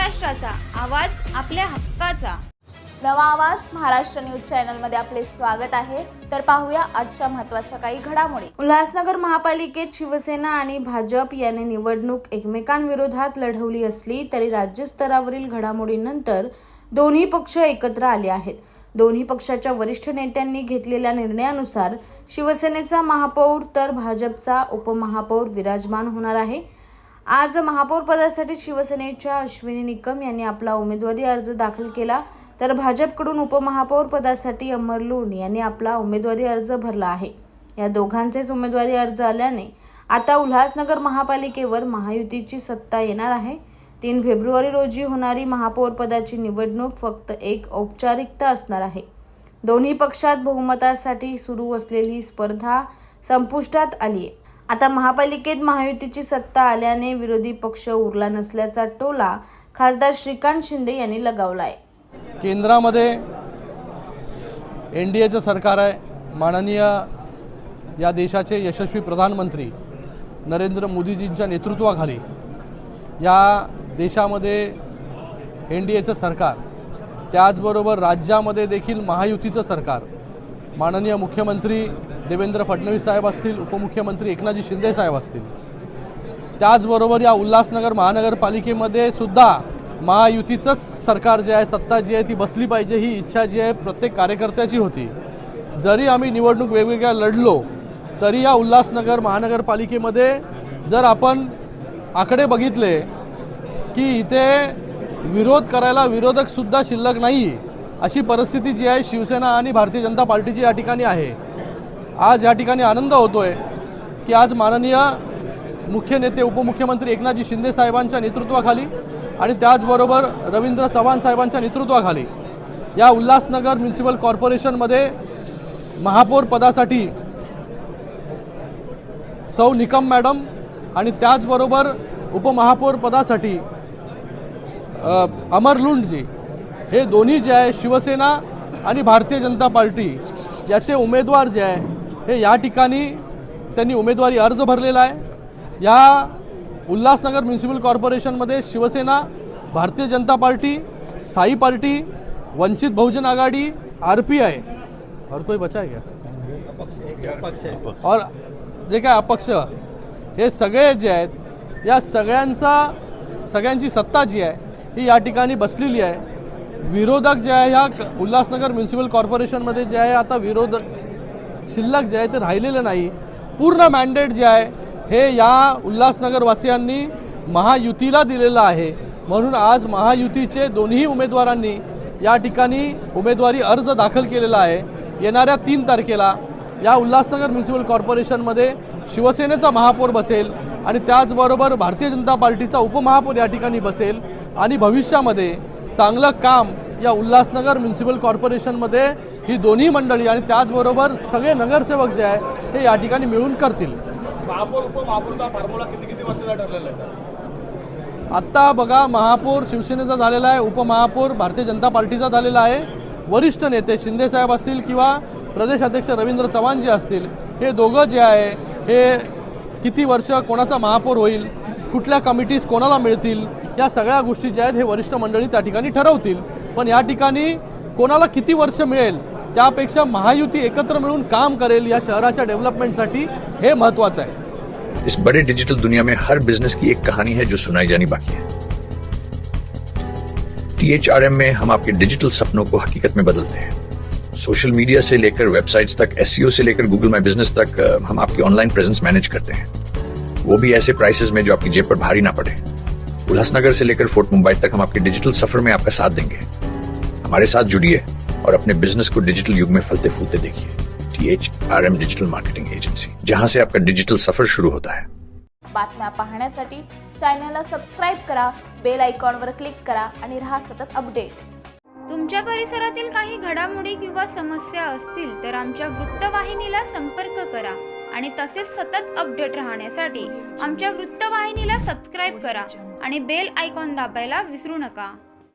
महाराष्ट्राचा आवाज, आपल्या हक्काचा. नवा आवाज महाराष्ट्र न्यूज चॅनल मध्ये आपले स्वागत आहे. तर पाहूया आजच्या महत्त्वाच्या काही घडामोडी. उल्हासनगर महापालिकेत शिवसेना आणि भाजप यांनी निवडणूक एकमेकांविरोधात लढवली असली तरी राज्य स्तरावरील घडामोडीनंतर दोन्ही पक्ष एकत्र आले आहेत. दोन्ही पक्षाच्या वरिष्ठ नेत्यांनी घेतलेल्या निर्णयानुसार शिवसेनेचा महापौर तर भाजपचा उपमहापौर विराजमान होणार आहे. आज महापौर पदासाठी शिवसेनेच्या अश्विनी निकम यांनी आपला उमेदवारी अर्ज दाखल केला, तर भाजपकडून उपमहापौर पदासाठी अमर लुंड यांनी आपला उमेदवारी अर्ज भरला आहे. या दोघांचेच उमेदवारी अर्ज आल्याने आता उल्हासनगर महापालिकेवर महायुतीची सत्ता येणार आहे. 3 फेब्रुवारी रोजी होणारी महापौर पदाची निवडणूक फक्त एक औपचारिकता असणार आहे. दोन्ही पक्षात बहुमतासाठी सुरू असलेली स्पर्धा संपुष्टात आली आहे. आता महापालिकेत महायुतीची सत्ता आल्याने विरोधी पक्ष उरला नसल्याचा टोला खासदार श्रीकांत शिंदे यांनी लगावला आहे. केंद्रामध्ये NDAचं सरकार आहे. माननीय या देशाचे यशस्वी प्रधानमंत्री नरेंद्र मोदीजींच्या नेतृत्वाखाली या देशामध्ये NDAचं सरकार, त्याचबरोबर राज्यामध्ये देखील महायुतीचं सरकार, माननीय मुख्यमंत्री देवेंद्र फडणवीस साहेब असतील, उपमुख्यमंत्री एकनाथजी शिंदे साहेब असतील, त्याचबरोबर या उल्हासनगर महानगरपालिकेमध्ये सुद्धा महायुतीचंच सरकार जे आहे, सत्ता जी आहे ती बसली पाहिजे, ही इच्छा जी आहे प्रत्येक कार्यकर्त्याची होती. जरी आम्ही निवडणूक वेगवेगळ्या लढलो तरी या उल्हासनगर महानगरपालिकेमध्ये जर आपण आकडे बघितले की इथे विरोध करायला विरोधकसुद्धा शिल्लक नाही, अशी परिस्थिती जी आहे शिवसेना आणि भारतीय जनता पार्टीची या ठिकाणी आहे. आज या ठिकाणी आनंद होतोय की आज माननीय मुख्य नेते उपमुख्यमंत्री एकनाथजी शिंदे साहेबांच्या नेतृत्वाखाली आणि त्याचबरोबर रवींद्र चव्हाण साहेबांच्या नेतृत्वाखाली या उल्हासनगर म्युनिसिपल कॉर्पोरेशनमध्ये महापौर पदासाठी सौ निकम मॅडम आणि त्याचबरोबर उपमहापौर पदासाठी अमर लुंडजी, हे दोन्ही जे आहे शिवसेना आणि भारतीय जनता पार्टी याचे उमेदवार जे आहे हे या ठिकाणी त्यांनी उमेदवारी अर्ज भरलेला आहे. या Ulhasnagar municipal कॉर्पोरेशनमध्ये Shiv Sena, Bharatiya Janata party, Sai party, Vanchit Bahujan आघाडी, RPI और कोई बचा है क्या, और जे काय अपक्ष, हे सगळे जे आहेत या सगळ्यांची सत्ता जी आहे ही या ठिकाणी बसलेली आहे. विरोधक जे आहे ह्या उल्हासनगर म्युनिसिपल कॉर्पोरेशनमध्ये जे आहे आता विरोधक शिल्लक जे आहे ते राहिलेलं नाही. पूर्ण मॅन्डेट जे आहे हे या उल्हासनगरवासियांनी महायुतीला दिलेलं आहे. म्हणून आज महायुतीचे दोन्ही उमेदवारांनी या ठिकाणी उमेदवारी अर्ज दाखल केलेला आहे. येणाऱ्या 3 तारखेला या उल्हासनगर म्युनिसिपल कॉर्पोरेशनमध्ये शिवसेनेचा महापौर बसेल आणि त्याचबरोबर भारतीय जनता पार्टीचा उपमहापौर या ठिकाणी बसेल आणि भविष्यामध्ये चांगलं काम या उल्हासनगर म्युनिसिपल कॉर्पोरेशनमध्ये ही दोन्ही मंडळी आणि त्याचबरोबर सगळे नगरसेवक जे आहे हे या ठिकाणी मिळून करतील. महापौर उपमहापौरचा फॉर्म्युला किती वर्षाचा ठरलेला आहे? आत्ता बघा, महापौर शिवसेनेचा झालेला आहे, उपमहापौर भारतीय जनता पार्टीचा झालेला आहे. वरिष्ठ नेते शिंदे साहेब असतील किंवा प्रदेश अध्यक्ष रवींद्र चव्हाण जे असतील, हे दोघं जे आहे हे किती वर्ष कोणाचा महापौर होईल, कुठल्या कमिटीज कोणाला मिळतील, या सगळ्या गोष्टी ज्या आहेत हे वरिष्ठ मंडळी त्या ठिकाणी ठरवतील. पण या ठिकाणी कोणाला किती वर्ष मिळेल त्यापेक्षा महायुती एकत्र मिळून काम करेल या शहराच्या डेव्हलपमेंटसाठी, हे महत्त्वाचं आहे. इस बड़े डिजिटल दुनिया में हर बिजनेस की एक कहानी है जो सुनाई जानी बाकी है. THRM में हम आपके डिजिटल सपनों को हकीकत में बदलते हैं. सोशल मीडिया से लेकर वेबसाइट्स तक, SEO से लेकर गूगल माई बिजनेस तक, हम आपकी ऑनलाइन प्रेजेंस मैनेज करते हैं, वो भी ऐसे प्राइसेस में जो आपकी जेब पर भारी ना पड़े. उल्हासनगर से लेकर फोर्ट मुंबई तक हम आपके डिजिटल सफर में आपका साथ देंगे. हमारे साथ जुड़िए और अपने बिजनेस को डिजिटल युग में फलते फूलते देखिए. THRM डिजिटल मार्केटिंग एजेंसी, जहां से आपका डिजिटल सफर शुरू होता है. बातम्या पाहण्यासाठी चॅनलला सबस्क्राईब करा, बेल आयकॉनवर क्लिक करा आणि रहा सतत अपडेट. तुमच्या परिसरातील काही घडामोडी किंवा समस्या असतील तर आमच्या वृत्तवाहिनीला संपर्क करा आणि तसेच सतत अपडेट राहण्यासाठी आमच्या वृत्तवाहिनीला सबस्क्राईब करा आणि बेल आयकॉन दाबायला विसरू नका.